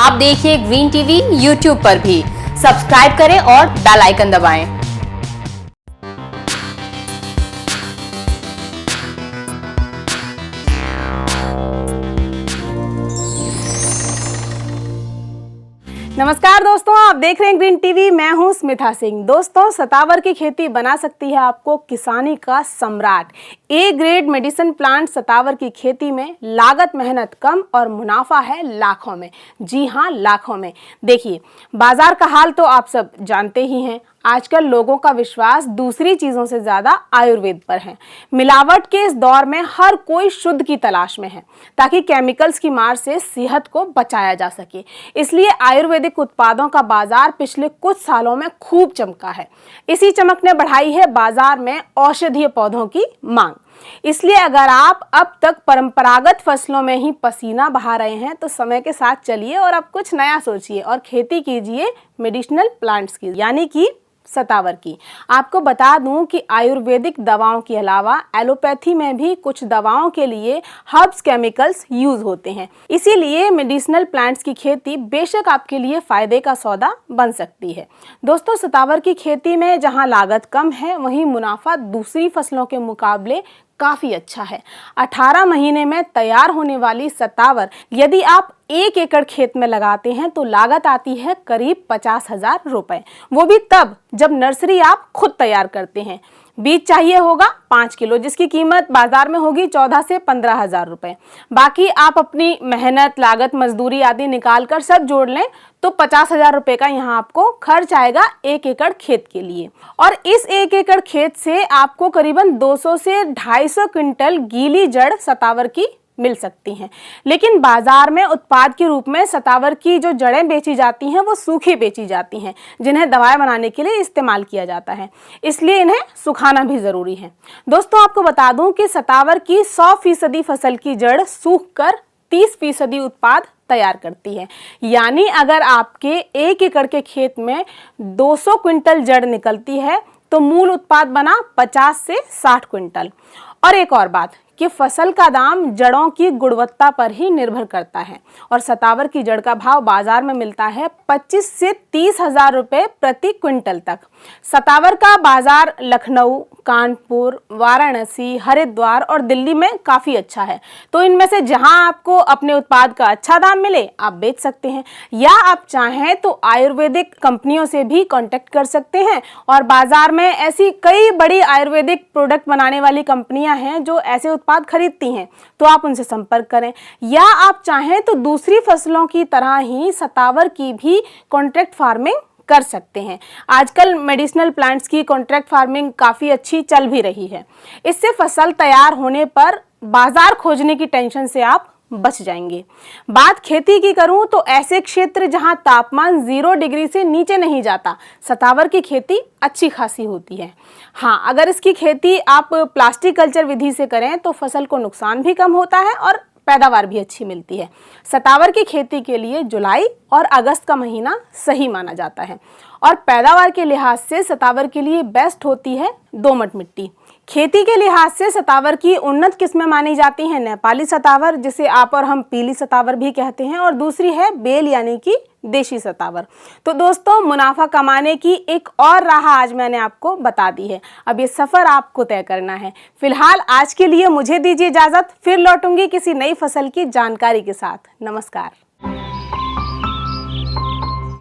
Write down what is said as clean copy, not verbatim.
आप देखिए green TV YouTube पर भी। सब्सक्राइब करें और बेल आइकन दबाएं। नमस्कार दोस्तों, आप देख रहे हैं ग्रीन टीवी। मैं हूं स्मिता सिंह। दोस्तों, सतावर की खेती बना सकती है आपको किसानी का सम्राट। ए ग्रेड मेडिसिन प्लांट सतावर की खेती में लागत मेहनत कम और मुनाफा है लाखों में। जी हां, लाखों में। देखिए, बाजार का हाल तो आप सब जानते ही हैं। आजकल लोगों का विश्वास दूसरी चीजों से ज्यादा आयुर्वेद पर है। मिलावट के इस दौर में हर कोई शुद्ध की तलाश में है ताकि केमिकल्स की मार से सेहत को बचाया जा सके। इसलिए आयुर्वेदिक उत्पादों का बाजार पिछले कुछ सालों में खूब चमका है। इसी चमक ने बढ़ाई है बाजार में औषधीय पौधों की मांग। इसलिए अगर आप अब तक परंपरागत फसलों में ही पसीना बहा रहे हैं तो समय के साथ चलिए और अब कुछ नया सोचिए और खेती कीजिए मेडिसिनल प्लांट्स की, यानी कि सतावर की। आपको बता दूं कि आयुर्वेदिक दवाओं के अलावा एलोपैथी में भी कुछ दवाओं के लिए हर्ब्स केमिकल्स यूज होते हैं। इसीलिए मेडिसिनल प्लांट्स की खेती बेशक आपके लिए फायदे का सौदा बन सकती है। दोस्तों, सतावर की खेती में जहां लागत कम है वहीं मुनाफा दूसरी फसलों के मुकाबले काफी अच्छा है। 18 महीने में तैयार होने वाली सतावर यदि आप 1 एकड़ खेत में लगाते हैं तो लागत आती है करीब 50,000 रुपए। वो भी तब जब नर्सरी आप खुद तैयार करते हैं। बीज चाहिए होगा 5 किलो, जिसकी कीमत बाजार में होगी 14 से 15,000 रुपए। बाकी आप अपनी मेहनत, लागत, मजदूरी आदि निकाल कर सब जोड़ लें तो 50,000 रुपए का यहाँ आपको खर्च आएगा 1 एकड़ खेत के लिए। और इस 1 एकड़ खेत से आपको करीबन 200 से 250 क्विंटल गीली जड़ सतावर की मिल सकती हैं। लेकिन बाजार में उत्पाद के रूप में सतावर की जो जड़ें बेची जाती हैं वो सूखी बेची जाती हैं, जिन्हें दवाएं बनाने के लिए इस्तेमाल किया जाता है। इसलिए इन्हें सुखाना भी जरूरी है। दोस्तों, आपको बता दूं कि सतावर की 100% फसल की जड़ सूखकर 30% उत्पाद तैयार करती है। यानी अगर आपके 1 एकड़ के खेत में 200 क्विंटल जड़ निकलती है तो मूल उत्पाद बना 50 से 60 क्विंटल। और एक और बात कि फसल का दाम जड़ों की गुणवत्ता पर ही निर्भर करता है और सतावर की जड़ का भाव बाजार में मिलता है 25 से 30,000 रुपए प्रति क्विंटल तक। सतावर का बाजार लखनऊ, कानपुर, वाराणसी, हरिद्वार और दिल्ली में काफी अच्छा है। तो इनमें से जहां आपको अपने उत्पाद का अच्छा दाम मिले आप बेच सकते हैं, या आप चाहें तो आयुर्वेदिक कंपनियों से भी कांटेक्ट कर सकते हैं। और बाजार में ऐसी कई बड़ी आयुर्वेदिक प्रोडक्ट बनाने वाली कंपनियां हैं जो ऐसे उत्पाद खरीदती हैं, तो आप उनसे संपर्क करें। या आप चाहें तो दूसरी फसलों की तरह ही सतावर की भी कॉन्ट्रैक्ट फार्मिंग कर सकते हैं। आजकल मेडिसिनल प्लांट्स की कॉन्ट्रैक्ट फार्मिंग काफी अच्छी चल भी रही है। इससे फसल तैयार होने पर बाजार खोजने की टेंशन से आप बच जाएंगे। बात खेती की करूं तो ऐसे क्षेत्र जहां तापमान 0 डिग्री से नीचे नहीं जाता, सतावर की खेती अच्छी खासी होती है। हाँ, अगर इसकी खेती आप प्लास्टिक कल्चर विधि से करें तो फसल को नुकसान भी कम होता है और पैदावार भी अच्छी मिलती है। सतावर की खेती के लिए जुलाई और अगस्त का महीना सही माना जाता है और पैदावार के लिहाज से सतावर के लिए बेस्ट होती है दोमट मिट्टी। खेती के लिहाज से सतावर की उन्नत किस्में मानी जाती हैं नेपाली सतावर, जिसे आप और हम पीली सतावर भी कहते हैं, और दूसरी है बेल यानी कि देशी सतावर। तो दोस्तों, मुनाफा कमाने की एक और राह आज मैंने आपको बता दी है। अब ये सफर आपको तय करना है। फिलहाल आज के लिए मुझे दीजिए इजाजत, फिर लौटूंगी किसी नई फसल की जानकारी के साथ। नमस्कार।